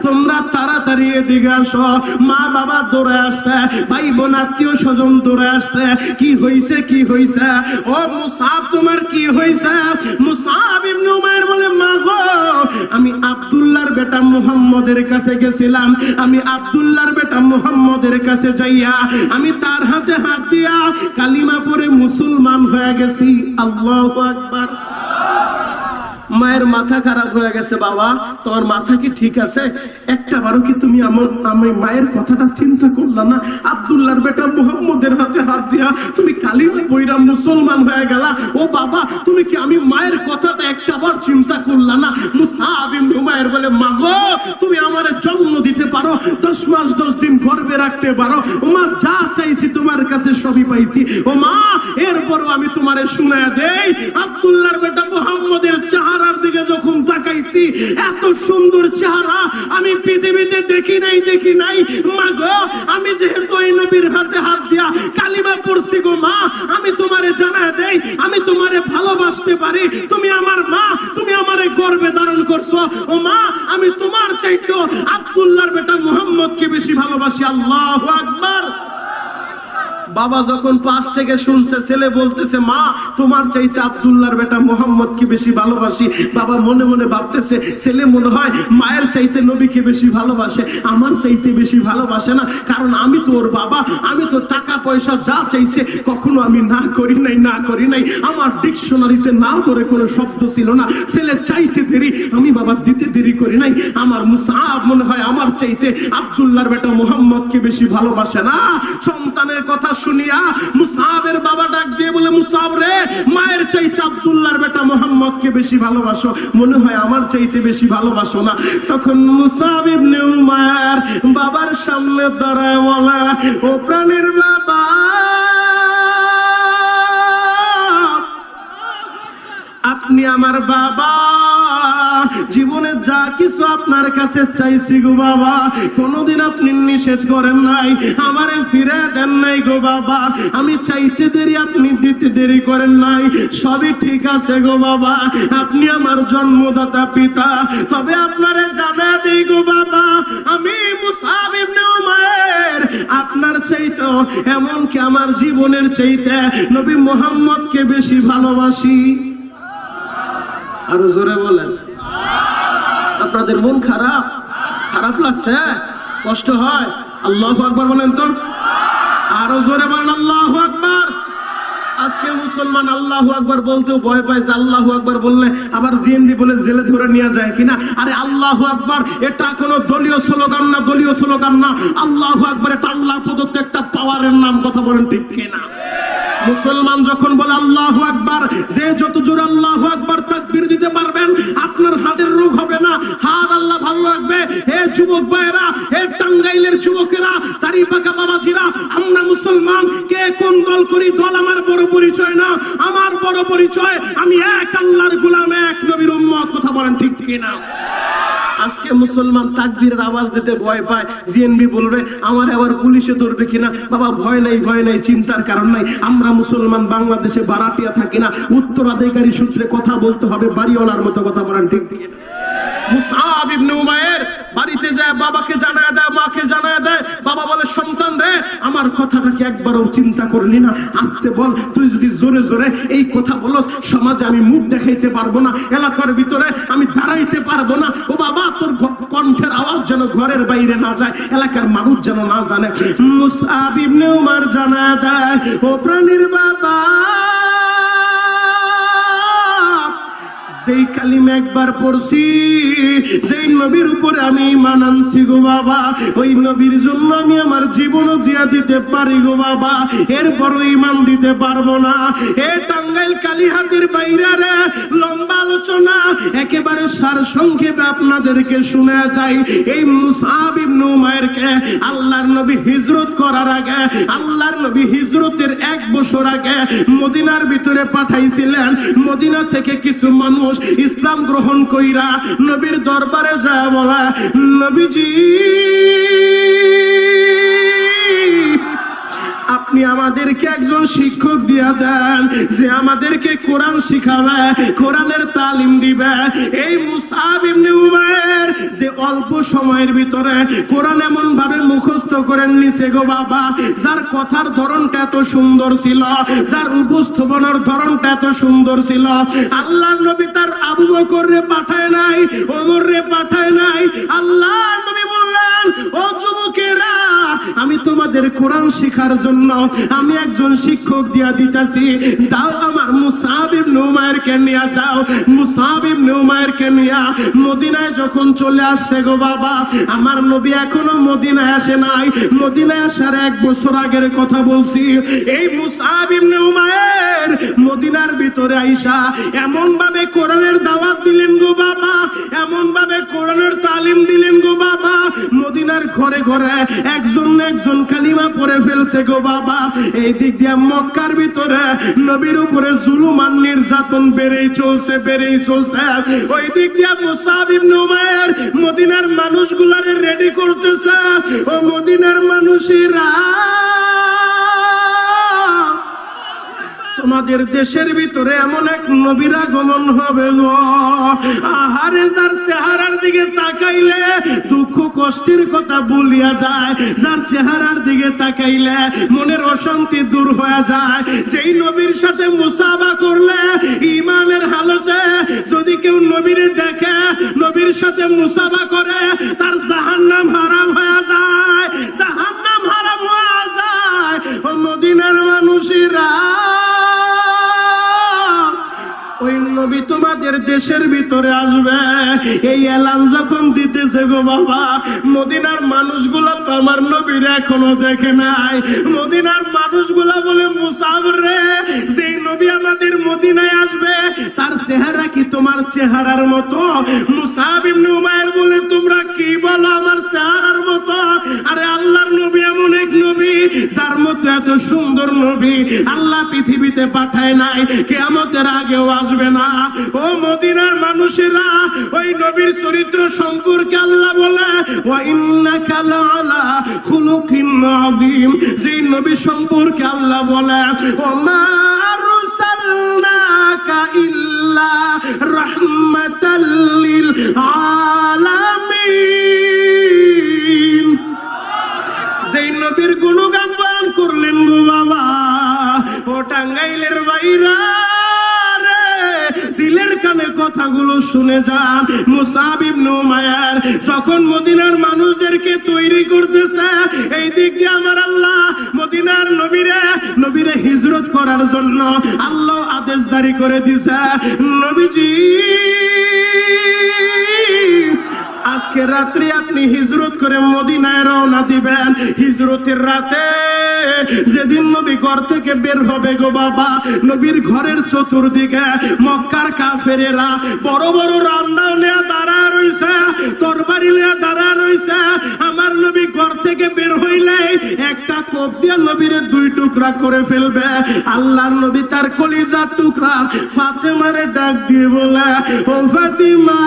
তোমরা তাড়াতাড়ি এদিকে আসো। মা বাবা দৌড়ে আসছে, ভাই বোন আত্মীয় স্বজন দৌড়ে আসছে। কি হইছে, কি হইছে? ও মুসআব, তোমার কি হইছে? মুসআব ইবনে উমাইর বলে, মা গো, আমি আব্দুল্লাহর বেটা মুহাম্মদের কাছে গেছিলাম। আমি আব্দুল্লাহর বেটা মুহাম্মদের কাছে যাইয়া আমি তার হাতে হাত দিয়া কালিমা পড়ে মুসলমান হয়ে গেছি। আল্লাহু আকবার। মায়ের মাথা খারাপ হয়ে গেছে। বাবা, তোমার মাথা কি ঠিক আছে? একটা বারো কি তুমি আমি মায়ের কথাটা চিন্তা করলা না? আব্দুল্লাহর বেটা মুহাম্মদের হাতে হাত দিয়া তুমি কালিমা পড়া মুসলমান হয়ে গেলা। ও বাবা, তুমি কি আমি মায়ের কথাটা একটা বার চিন্তা করলা না? মুসআব ইবনে উমাইর বলে, মা গো, তুমি আমারে জন্ম দিতে পারো, 10 মাস 10 দিন গর্ভে রাখতে পারো। ও মা, যা চাইছি তোমার কাছে সবই পাইছি। ও মা, এরপরও আমি তোমারে শুনায়া দেই, আব্দুল্লাহর বেটা মুহাম্মদের চেহারার দিকে যখন তাকাইছি, এত সুন্দর চেহারা আমি পৃথিবীতে দেখি নাই, দেখি নাই। মা গো, আমি যেহেতু এই নবীর হাতে হাত দিয়া কালিমা পড়ছি গো মা, আমি তোমারে জানায় দেই, আমি তোমারে ভালোবাসতে পারি। তুমি আমার মা, তুমি আমারে গর্ভে ধারণ করছো। ও মা, আমি তোমার চাইতেও আব্দুল্লাহর বেটা মুহাম্মদকে বেশি ভালোবাসি। আল্লাহু আকবার। বাবা যখন পাশ থেকে শুনছে, ছেলে বলতেছে, মা, তোমার চাইতে আব্দুল্লাহর বেটা মুহাম্মদকে বেশি ভালোবাসি। বাবা মনে মনে ভাবতেছে, ছেলে মনে হয় মায়ের চাইতে নবীকে বেশি ভালোবাসে, আমার চাইতে বেশি ভালোবাসে না। কারণ আমি তো ওর বাবা, আমি তো টাকা পয়সা যা চাইছে কখনো আমি না করি নাই, না করি নাই। আমার ডিকশনারিতে না করে কোনো শব্দ ছিল না। ছেলে চাইতে দেরি, আমি বাবা দিতে দেরি করি নাই। আমার মুসআব মনে হয় আমার চাইতে আব্দুল্লাহর বেটা মুহাম্মদকে বেশি ভালোবাসে না। সন্তানের কথা শুনিয়া মুসআবের বাবা ডাক দিয়ে বলে, মুসআব রে, মায়ের চাইতে আব্দুল্লাহর বেটা মুহাম্মদকে বেশি ভালোবাসো, মনে হয় আমার চাইতে বেশি ভালোবাসো না। তখন মুসআব ইবনে উমাইর বাবার সামনে দাঁড়ায় বলে, ও প্রাণের বাবা, আপনি আমার বাবা, জীবনে যা কিছু আপনার কাছে চাইছি গো বাবা, কোনদিন আপনি নিষেধ করেন নাই, আমারে ফিরে দেন নাই গো বাবা। আমি চাইতে দেরি, আপনি দিতে দেরি করেন নাই, সবই ঠিক আছে গো বাবা। আপনি আমার জন্মদাতা পিতা। তবে আপনারে জানা দেই গো বাবা, আমি মুসআব ইবনে উমাইর আপনার চাইতে, এমনকি আমার জীবনের চাইতে নবী মুহাম্মদকে বেশি ভালোবাসি। আরো জোরে বলেন। আপনাদের মন খারাপ, খারাপ লাগছে, কষ্ট হয়? আল্লাহু আকবার বলেন তো। আরো জোরে বলেন, আল্লাহু আকবার। আজকে মুসলমান আল্লাহু আকবার বলতেও ভয় পায়, আল্লাহু আকবার বললে আবার জিএনবি বলে জেলে ধরে নিয়ে যায় কিনা। আরে আল্লাহু আকবার এটা কোনো দলীয় স্লোগান না, দলীয় স্লোগান না। আল্লাহু আকবার এটা আল্লাহ প্রদত্ত একটা পাওয়ারের নাম। কথা বলেন ঠিক কিনা? মুসলমান যখন বলে আল্লাহু আকবার, যে যত জোর আল্লাহু আকবার তাকবীর দিতে পারবেন, আপনার হাতের রোগ হবে না, হাত আল্লাহ ভালো রাখবে। হে যুবক ভাইয়েরা, হে টাঙ্গাইলের যুবকেরা, দাড়িপাকা বাবাজিরা, আমরা মুসলমান। কে কোন দল করি, দল আমার বড় পরিচয় না। আমার বড় পরিচয়, আমি এক আল্লাহর গোলাম, এক নবীর উম্মত। কথা বলেন ঠিক কিনা? আজকে মুসলমান তাকবীরের আওয়াজ দিতে ভয় পায়, জিএনবি বলবে, আমার আবার পুলিশে ধরবে কিনা। বাবা ভয় নাই, ভয় নাই, চিন্তার কারণ নাই। আমরা মুসলমান বাংলাদেশে ভাড়াটিয়া থাকি না, উত্তরাধিকারী সূত্রে কথা বলতে হবে, বাড়িওয়ালার মতো। কথা বলেন ঠিক কিনা? মুসআব ইবনে উমাইর বাড়িতে যায় বাবাকে জানায় দেয়, মাকে জানায় দেয়। বাবা বলে, সন্তান রে, আমার কথাটা কি একবারও চিন্তা করলি না? আসতে বল, তুই যদি জোরে জোরে এই কথা বলস, সমাজে আমি মুখ দেখাইতে পারবো না, এলাকার ভিতরে আমি দাঁড়াইতে পারবো না। ও বাবা, তোর কণ্ঠের আওয়াজ যেন ঘরের বাইরে না যায়, এলাকার মানুষ যেন না জানে। মুসআব ইবনে উমার জানায় দেয়, ও প্রাণীর বাবা, যেই কালিমা একবার পড়ছি, যেই নবীর উপরে আমি ঈমান আনছি গো বাবা, ওই নবীর জন্য আমি আমার জীবনও দিয়া দিতে পারি গো বাবা, এরপরও ঈমান দিতে পারবো না। এ টাঙ্গাইল কালীহাতির বাইরে রে, লম্বা আলোচনা একেবারে সারসংক্ষেপে আপনাদেরকে শোনা যায়। এই মুসআব ইবনে উমাইরকে আল্লাহর নবী হিজরত করার আগে, আল্লাহর নবী হিজরতের 1 বছর আগে মদিনার ভিতরে পাঠাইছিলেন। মদিনা থেকে কিছু মানুষ ইসলাম গ্রহণ কইরা নবীর দরবারে যায়, বলা, নবীজি আপনি আমাদেরকে একজন শিক্ষক দিয়া দেন, যে আমাদেরকে কোরআন শিখাবে, কোরআনের তালিম দিবে। এই মুসআব ইবনে উমাইর যে অল্প সময়ের ভিতরে কোরআন এমন ভাবে মুখস্থ করে নিছে গো বাবা, যার কথার ধরনটা এত সুন্দর ছিল, যার উপস্থাপনার ধরনটা এত সুন্দর ছিল, আল্লাহর নবী তার আবু বকর রে পাঠায় নাই, ওমর রে পাঠায় নাই। আল্লাহর নবী বললেন, ও যুবকেরা, আমি তোমাদের কোরআন শিখার জন্য আমি একজন শিক্ষক দিয়া দিতেছি, যাও আমার মুসআব ইবনে উমাইরকে নিয়ে যাও। মুসআব ইবনে উমাইরকে নিয়ে মদিনায় যখন চলে আসছে গো বাবা, আমার নবী এখনো মদিনায় আসে নাই, মদিনায় আসার 1 বছর আগের কথা বলছি। এই মুসআব ইবনে উমাইর মদিনার ভিতরে আইসা এমন ভাবে কোরআনের দাওয়াত দিলেন গো বাবা, এমন ভাবে কোরআনের তালিম দিলেন গো বাবা, মদিনার ঘরে ঘরে একজন একজন কালিমা পড়ে ফেলছে গো বাবা। এই দিক দিয়ে মক্কার ভিতরে নবীর উপরে জুলুম আর নির্যাতন বেড়েই চলছে, বেড়েই চলছে। ওই দিক দিয়ে মুসআব ইবনে উমাইর মদিনার মানুষগুলারে রেডি করতেছে। ও মদিনার মানুষেরা, তোমাদের দেশের ভিতরে এমন এক নবীর আগমন হবে গো, আহারে যার চেহারার দিকে তাকাইলে দুঃখ কষ্টের কথা ভুলিয়া যায়, যার চেহারার দিকে তাকাইলে মনের অশান্তি দূর হয়ে যায়। যেই নবীর সাথে মুসাফা করলে ঈমানের হালতে যদি কেউ নবীরে দেখে, নবীর সাথে মুসাফা করে, তার জাহান্নাম হারাম হয়ে যায়, জাহান্নাম হারাম হয়ে যায়। ও মদিনার মানুষেরা, ওই নবী তোমাদের দেশের ভিতরে আসবে, এই এলান যখন দিতেছে গো বাবা, মদিনার মানুষগুলা তো আমার নবীর এখনো দেখে নাই। মদিনার মানুষগুলা বলে, মুসাফ রে, যেই নবী আমাদের মদিনায় আসবে তার চেহারা কি তোমার চেহারার মতো? মুসাফ ইবনে উমাইর বলে, তোমরা কি বলো, আমার চেহারার মতো? আরে আল্লাহর নবী এমন এক নবী, যার মতো এত সুন্দর নবী আল্লাহ পৃথিবীতে পাঠায় নাই, কিয়ামতের আগেও আসবে না। ও মদিনার মানুষেরা, ওই নবীর চরিত্র সম্পর্কে আল্লাহ বলে, ওয়া ইন্নাকা লাআলা খুলুকিন আযীম। যেই নবী সম্পর্কে আল্লাহ বলে, ওমা আরসালনাকা ইল্লা রাহমাতাল লিল আলামিন। যেই নবীর গুণগান বয়ান করলেন গো বাবা, ও টাঙ্গাইলের বাইরা, দিলের কানে কথাগুলো শুনে যান। মুসআব ইবনে উমাইর যখন মদিনার মানুষদেরকে তৈরি করতেছে, এই দিক দিয়ে আমার আল্লাহ মদিনার নবীরে হিজরত করার জন্য আল্লাহ আদেশ জারি করে দিছে। নবীজি, আজকে রাত্রি আপনি হিজরত করে মদিনায় রওনা দিবেন। হিজরতের রাতে যেদিন নবী ঘর থেকে বের হবে গো বাবা, নবীর ঘরের চতুর্দিকে মক্কার কাফেরেরা বড় বড় রামদাও নিয়ে দাঁড়া রইছে, তরবারি নিয়ে দাঁড়া রইছে। আমার নবী ঘর থেকে বের হইলে একটা কোপ দিয়ে নবীরে 2 টুকরা করে ফেলবে। আল্লাহর নবী তার কলিজার টুকরা ফাতেমারে ডাক দিয়ে বলে, ও ফাতিমা,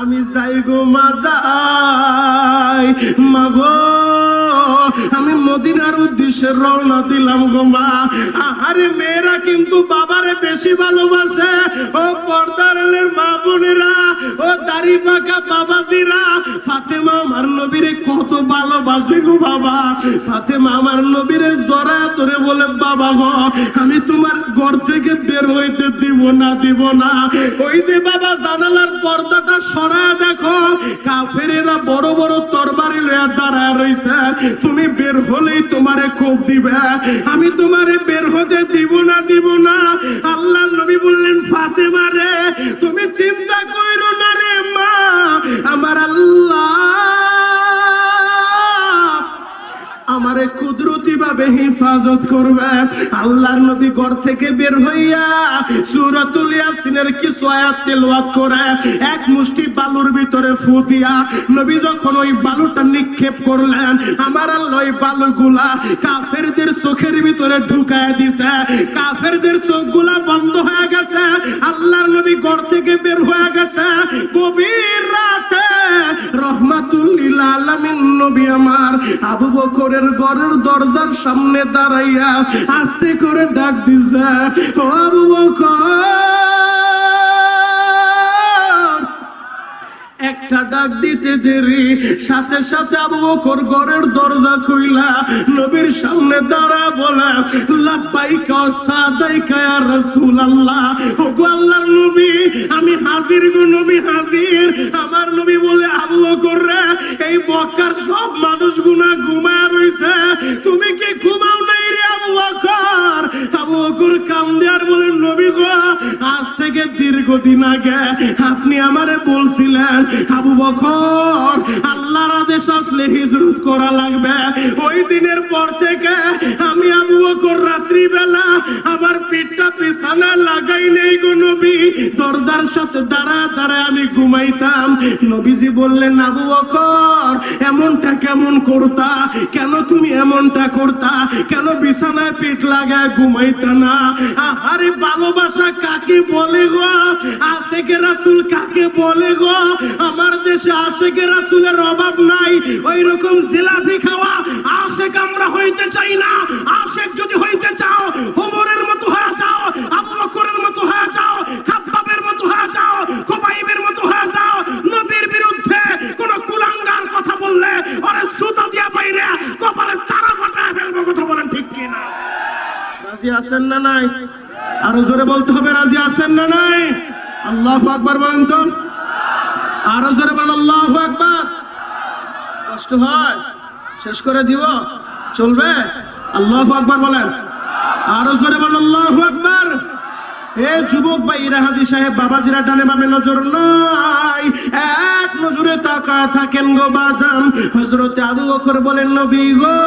আমি যাই গো মা, যাই মা গো, আমি মদিনার উদ্দেশ্যে রওনা দিলাম গো মা। আরে মেয়েরা কিন্তু বাবারে বেশি ভালোবাসে। ও পর্দারের মা বোনেরা, ও দাড়ি পাকা বাবাজিরা, ফাতেমা আমার নবীরে কত ভালোবাসে গো বাবা। ফাতেমা আমার নবীরে জড়া ধরে বলে, বাবা গো, আমি তোমার ঘর থেকে বের হইতে দিব না। ওই যে বাবা জানালার পর্দাটা সরায় দেখো, কাফেরেরা বড় বড় তরবারি লইয়া দাঁড়ায় রইছে, তুমি বের হলেই তোমারে কোপ দিবে, আমি তোমারে বের হতে দিব না। আল্লাহ নবী বললেন, ফাতেমা রে, তুমি চিন্তা কইরো না রে মা, আমার আল্লাহ আমারে কুদরতি ভাবে হিফাজত করবে। আল্লাহর নবী ঘর থেকে বের হইয়া সূরাতুল ইয়াসিনের কিছু আয়াত তেলাওয়াত করে এক মুষ্টি বালুর ভিতরে ফু দিয়া নবী যখন ওই বালুটা নিক্ষেপ করলেন, আমার আল্লাহ ওই বালুগুলা কাফেরদের চোখের ভিতরে ঢুকায় দিছে, কাফেরদের চোখগুলা বন্ধ হয়ে গেছে। আল্লাহর নবী ঘর থেকে বের হয়ে গেছে গভীর রাতে, রহমাতুল লিল আলামিন নবী আমার আবু বকরের ঘরের দরজার সামনে দাঁড়াইয়া আস্তে করে ডাক দিছে, ও আবু বকর। একটা ডাক দিতে দেরি, সাথে সাথে আবু বকর ঘরের দরজা খুইলা নবীর সামনে দাঁড়া বলে, লাব্বাইকা ওয়া সাদাইকা ইয়া রাসূলুল্লাহ। ও গো আল্লাহর নবী, আমি হাজির গো নবী, হাজির। আমার নবী বলে, আবু বকর রে, এই মক্কার সব মানুষগুলো ঘুমায় রইছে, তুমি কি ঘুমাও নাই রে আবু বকর? আবু বকর কান্দে আর বলে, নবী গো, আজ থেকে দীর্ঘদিন আগে আপনি আমারে বলছিলেন, আবু বকর, আল্লাহর আদেশ আসলে হিজরত করা লাগবে। ওই দিনের পর থেকে আমি আবু বকর রাত্রি বেলা আমার পিঠটা বিছানা লাগাই নেই গো নবী, দরজার সাথে দাঁড়ায় আমি ঘুমাইতাম। নবীজি বললেন, আবু বকর, এমনটা কেমন করতা? কেন তুমি এমনটা করতা? কেন বিছানায় পিঠ লাগায় ঘুমাইতা না? আরে ভালোবাসা কাকে বলে গো? আশেকে রাসূল কাকে বলে গো? আমার দেশে আশেকে রাসূলের অভাব নাই, ওই রকম জিলাপি খাওয়া আশেক আমরা হইতে চাই না। আশেক যদি হইতে চাও, ওমরের মতো হয়ে যাও, আবু বকরের মতো হয়ে যাও, খাব্বাবের মতো হয়ে যাও, খুবাইবের মতো হয়ে যাও। নবীর বিরুদ্ধে কোন কুলাঙ্গার কথা বললে ওরে সুতা দিয়া বাইরে কপালে সারা ফাটায় ফেলবো। কথা বলেন ঠিক কিনা? রাজি আছেন না নাই? আরো জোরে বলতে হবে, রাজি আছেন না নাই? আল্লাহু আকবার বলেন তো, আরো জোরে বলেন আল্লাহু আকবার। কষ্ট হয়? শেষ করে দিব? চলবে? আল্লাহু আকবার বলেন, আরো জোরে বলেন আল্লাহু আকবার। এ যুবক ভাইরা, হাজী সাহেব বাবাজিরা, ডানে বামে নজর নাই, এক নজরে তাকায় থাকেন গো বাজান। হযরতে আবু বকর বলেন, নবী গো,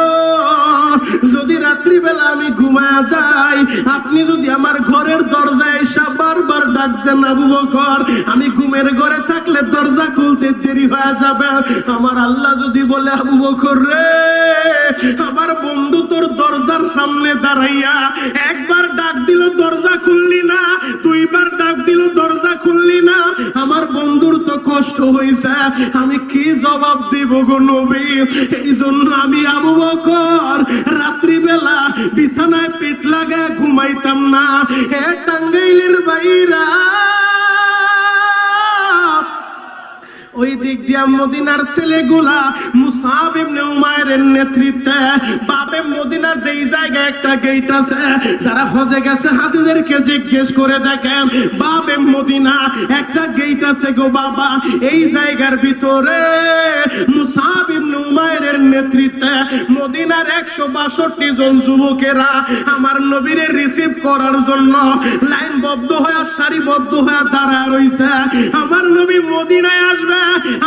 যদি রাত্রি বেলা আমি ঘুমায়া যাই, আপনি যদি আমার ঘরের দরজায় এসে বারবার ডাক দেন আবু বকর, আমি ঘুমের ঘরে থাকলে দরজা খুলতে দেরি হয়ে যাবে। আমার আল্লাহ যদি বলে, আবু বকর রে, আমার বন্ধু তোর দরজার সামনে দাঁড়াইয়া একবার ডাক দিল দরজা খুললি না, দুইবার ডাক দিল দরজা খুললি না, আমার বন্ধুর তো কষ্ট হইছে, আমি কি জবাব দিব গো নবী? এই জন্য আমি আবু বকর রাত্রিবেলা বিছানায় পেট লাগায় ঘুমাইতাম না। এ টাঙ্গাইলের বাইরা, ওই দিক দিয়া মদিনার ছেলেগুলা মুসাব ইবনে উমাইরের নেতৃত্বে বাবে মদিনা যেই জায়গায় একটা গেট আছে, যারা হজে গেছে হাজিদেরকে জিজ্ঞেস করে দেখেন, বাবে মদিনা একটা গেট আছে গো বাবা, এই জায়গার ভিতরে মুসাব ইবনে উমাইরের নেতৃত্বে মদিনার 162 জন যুবকেরা আমার নবীরে রিসিভ করার জন্য লাইনবদ্ধ হয়ে সারিবদ্ধ হয়ে দাঁড়ায় রইছে। আমার নবী মদিনায় আসবে,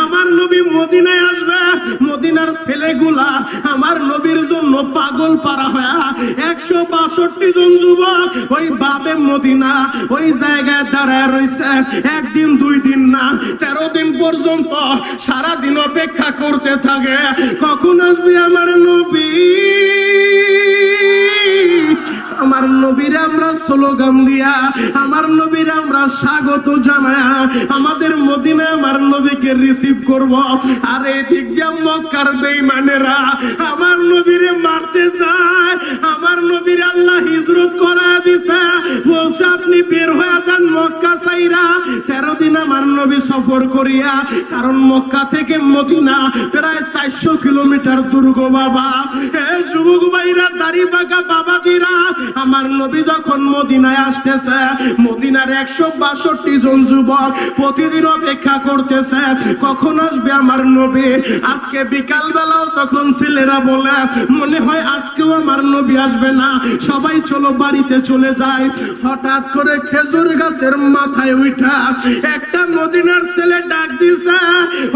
আমার নবী মদিনায় আসবে। মদিনার ছেলেগুলা আমার নবীর জন্য পাগল পারা হয়ে 162 জন যুবক ওই বাবে মদিনা ওই জায়গায় দাঁড়ায় রয়েছে। একদিন দুই দিন না, 13 দিন পর্যন্ত সারাদিন অপেক্ষা করতে থাকে, কখন আসবে আমার নবী। আমার নবীরে আমরা স্লোগান দিয়া, আমার নবীরে আমরা স্বাগত জানায়া আমাদের মদিনায় আমার নবীকে রিসিভ করব। আর এই দিক দিয়ে মক্কার বেঈমানেরা আমার নবীরে মারতে চায়। আমার নবীরে আল্লাহ হিজরত করায় দিছে, বলছে আপনি বের হয়ে যান মক্কা ছাইরা। 13 দিন আমার নবী সফর করিয়া, কারণ মক্কা থেকে মদিনা প্রায় 400 কিলোমিটার দূর গো বাবা। যুবক ভাইরা, দাড়ি পাকা বাবাজিরা, আমার নবী যখন মদিনায় আসতেছে, মদিনার 162 জন যুবক প্রতিদিন অপেক্ষা করতেছে কখন আসবে আমার নবী। আজকে বিকাল বেলাও যখন ছেলেরা বলে মনে হয় আজকেও আমার নবী আসবে না, সবাই চলো বাড়িতে চলে যায়। হঠাৎ করে খেজুর গাছের মাথায় উঠা একটা মদিনার ছেলে ডাক দিছে,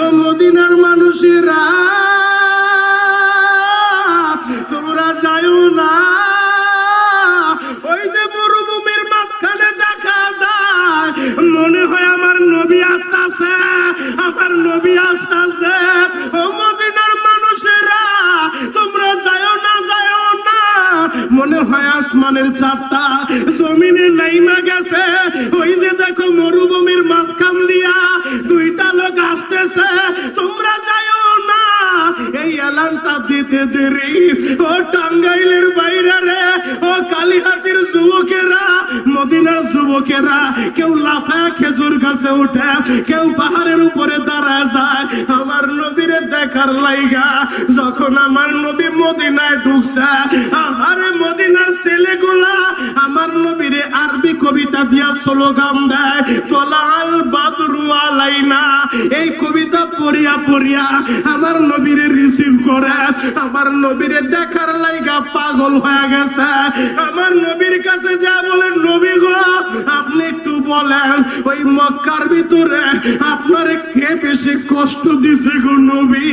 ও মদিনার মানুষেরা তোমরা যাও না, ওই যে মরুভূমির মাঝখানে দেখা যায় মনে হয় আমার নবী আসতেছে, আমার নবী আসতেছে। ও মদিনার মানুষেরা তোমরা যাও না, যাও না, মনে হয় আসমানের চারটা জমিনে নাইমা গেছে। ওই যে দেখো মরুভূমির মাঝখান দিয়া দুইটা লোক আসতেছে, তোমরা যাও না। এই এলানটা দিতে দেরি, ও টাঙ্গাইলের বাইরে রে, ও কালীহাতির যুবকেরা, মদিনার যুবকেরা, কেউ লাফায় খেজুর গাছে উঠে, কেউ পাহাড়ের উপরে দাঁড়ায় যায় আমার নবীরে দেখার লাইগা। যখন আমার নবী মদিনায় ঢুকছে, আরে মদিনার ছেলেগুলা আমার নবীরে আরবি কবিতা দিয়া স্লোগান দেয়, তোলাল বাদরু আলাইনা। এই কবিতা পড়িয়া পড়িয়া আমার নবীরে রিসিভ করে, আমার নবীরে দেখার লাইগা পাগল হয়ে গেছে। আমার নবীর কাছে যা বলেন, নবী গো আপনি একটু বলেন ওই মক্কার ভিতরে আপনারে কে বেশি কষ্ট দিছে গো নবী,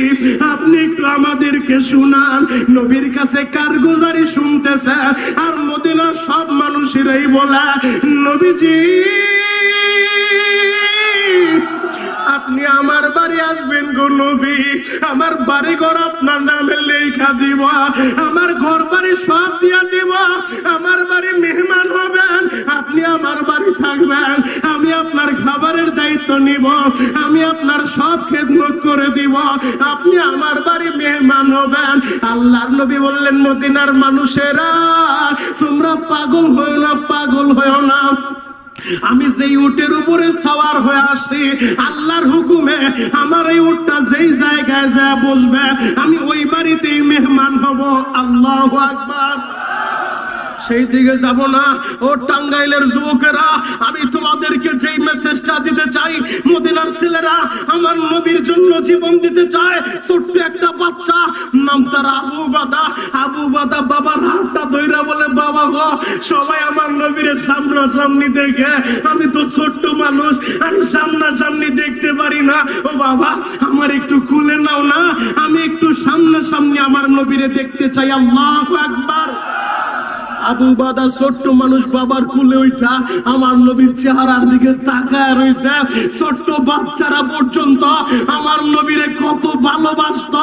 আপনি একটু আমাদেরকে শুনান। নবীর কাছে কারগুজারি শুনতেছে, আর মদিনার সব মানুষেরাই বলে, নবীজি আপনি আমার বাড়ি আসবেন গো নবী, আমার বাড়ি ঘর আপনার নামে লেখা দিব, আমার ঘর বাড়ি সব দিয়া দিব, আমার বাড়ি মেহমান হবেন, আপনি আমার বাড়ি থাকবেন, আমি আপনার খাবারের দায়িত্ব নিব, আমি আপনার সব খেদমত করে দিব, আপনি আমার বাড়ি মেহমান হবেন। আল্লাহর নবী বললেন, মদিনার মানুষেরা তোমরা পাগল হয়েও না, পাগল হয়েও না। আমি যেই উটের উপরে সওয়ার হয়ে আসছি আল্লাহর হুকুমে, আমার এই উটটা যেই জায়গায় যা বসবে আমি ওই বাড়িতেই মেহমান হব। আল্লাহু আকবার। সেই দিকে যাব না। ও টাঙ্গাইলের যুবকেরা, আমি তোমাদেরকে যেই মেসেজটা দিতে চাই, মদিনার ছেলেরা আমার নবীর জন্য জীবন দিতে চায়। ছোট্ট একটা বাচ্চা, নাম তার আবু বাদা। আবু বাদা বাবার হাতটা ধইরা বলে, বাবা গো সবাই আমার নবীর সামনাসামনি দেখে, আমি তো ছোট্ট মানুষ, আমি সামনাসামনি দেখতে পারি না, ও বাবা আমার একটু কুলে নাও না, আমি একটু সামনাসামনি আমার নবীরে দেখতে চাই। আল্লাহু আকবার। আবু বাদা ছোট্ট মানুষ, বাবার কুলে ওইটা আমার নবীর চেহারার দিকে তাকায় রয়েছে। ছোট্ট বাচ্চারা পর্যন্ত আমার নবীরে কত ভালোবাসত।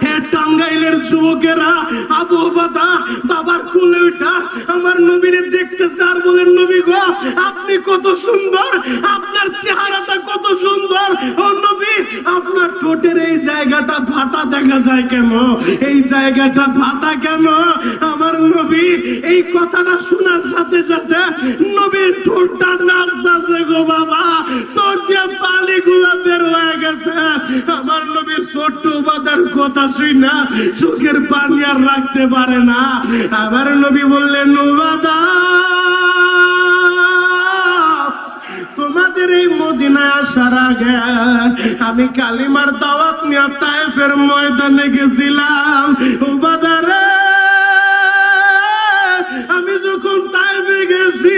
হে টাঙ্গাইলের যুবকেরা, আবু বাদা বাবার কুলে ওইটা আমার নবীরে দেখতেছে আর বলেন, নবী গো আপনি কত সুন্দর, আপনার চেহারাটা কত সুন্দর। ও নবী আপনার ঠোঁটের এই জায়গাটা ফাটা দেখা যায় কেন, এই জায়গাটা ফাটা কেন? আমার নবী এই কথাটা শোনার সাথে সাথে নবীর ঠোঁটটা নাচতেছে গো বাবা, চোখ দিয়ে পানি গুলা বের হয়ে গেছে। আমার নবীর ছোট্ট বাদার কথা শুনা চোখের পানি আর রাখতে পারে না। আমার নবী বললেন, বাদা তোমাদের এই মদিনায় আসার আগে আমি কালিমার দাওয়াত নিয়ে তায়েফের ময়দানে গেছিলাম। বাদারে আমি যখন তায়েফে গেছি,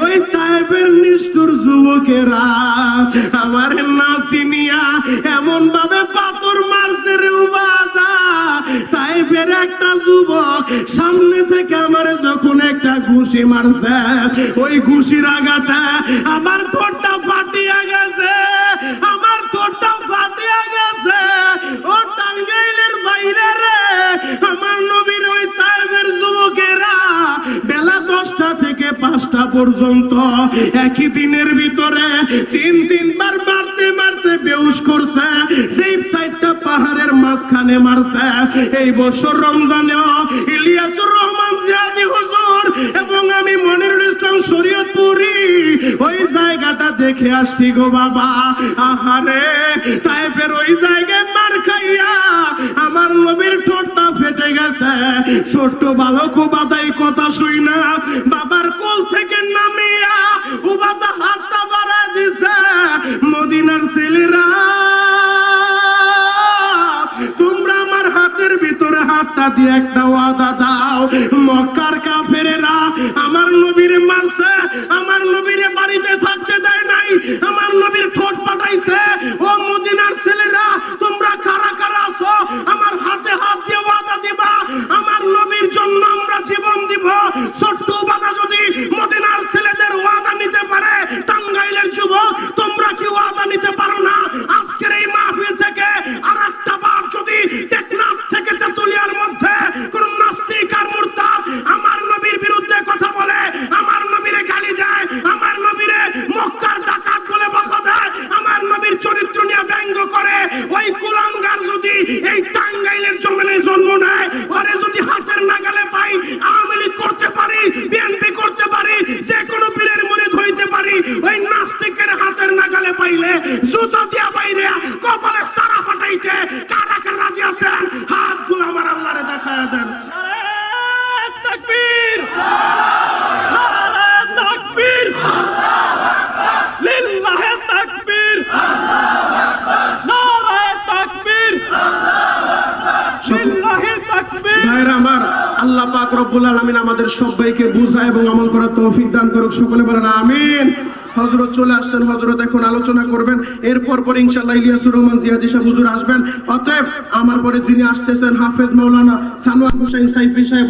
ওই তায়েফের নিষ্ঠুর যুবকেরা আমার না চিনিয়া এমন ভাবে পাথর মারছে রে বাদা। তায়েফের একটা যুবক সামনে থেকে আমার যখন একটা ঘুষি মারছে, ওই ঘুষির আঘাতে আমার ঠোঁটটা ফাটিয়া গেছে, আমার ঠোঁটটা ফাটিয়া গেছে। ও টাঙ্গাইলের বাইরে রে, আমার নবীর ওই তায়েফের যুবকেরা বেলা পর্যন্ত একই দিনের ভিতরে তিনবার মারতে মারতে বেহুশ করছে, সেই 4টা পাহাড়ের মাঝখানে মারছে। এই বছর রমজানেও ইলিয়াসুর রহমান জিয়াদি হুজুর এবং আমি মনিরুল ইসলাম শরীয়তপুরি ওই জায়গাটা দেখে আসছি গো বাবা। আহারে তাইফের ওই জায়গায় মার খাইয়া আমার নবীর ঠোঁটটা ফেটে গেছে। ছোট্ট বালক উবাদা এই কথা শুই না বাবার কোল থেকে নামিয়া উবাদা হাতটা বাড়ায় দিছে। মদিনার ছেলেরা তোমরা আমার হাতের ভিতরে হাতটা দিয়ে একটা ওয়াদা দাও। মক্কার কাফেরেরা আমার নবীরে মারছে, আমার নবীরে বাড়িতে থাকতে দেয় নাই, আমার নবীর ঠোঁট পাঠাইছে। ও মদিনার ছেলেরা তোমরা কারা কারা আছো আমার হাতে হাত দিয়ে ওয়াদা দিবা আমার নবীর জন্য আমরা জীবন দিব। ছোট্ট বাবা যদি মদিনার ছেলেদের ওয়াদা নিতে পারে, টাঙ্গাইলের যুবক তোমরা কি ওয়াদা নিতে পারো না? আজকের এই মাহফিল থেকে আর একটা বার যদি টেকনাফ থেকে তেতুলিয়ার মধ্যে কোন নাস্তিক আর মুরতাদ আমার নবীর বিরুদ্ধে কথা বলে, আমার নবীরে গালি দেয়, আমার নবীরে মক্কার ডাকাত বলে বকা দেয়, আমার নবীর চরিত্র নিয়ে ব্যঙ্গ করে, ওই কুলাঙ্গার যদি এই টাঙ্গাইলের জমিনে জন্ম নেয়, ওরে যদি হাতের নাগালে পাই, আওয়ামী লীগ করতে পারি, বিএনপি করতে পারি, যে কোনো পীরের মুরিদ হইতে পারি, ওই নাস্তিকের হাতের নাগালে পাইলে জুতো দিয়া বাইরে কপালে সারা ফাটাইতে কারা কারা রাজি আছেন? হাতগুলো আমার আল্লাহরে দেখায় দেন। তাকবীর, নারে তাকবীর, লিল্লাহে তাকবীর, নারে তাকবীর, লিল্লাহে তাকবীর। ভাইরা আমার, আল্লাহ পাক রব্বুল আলামিন আমাদের সবাইকে বুঝায় এবং আমল করার তৌফিক দান করুক। সকলে বলেন আমিন। হযরত চলে আসছেন, হযরত এখন আলোচনা করবেন। এরপর পরে ইনশাআল্লাহ ইলিয়াসুর রহমান জিয়াদি সাহেব হুজুর আসবেন। অতএব আমার পরে যিনি আসতেছেন হাফেজ মাওলানা সানোয়ার হোসেন সাইফি সাহেব।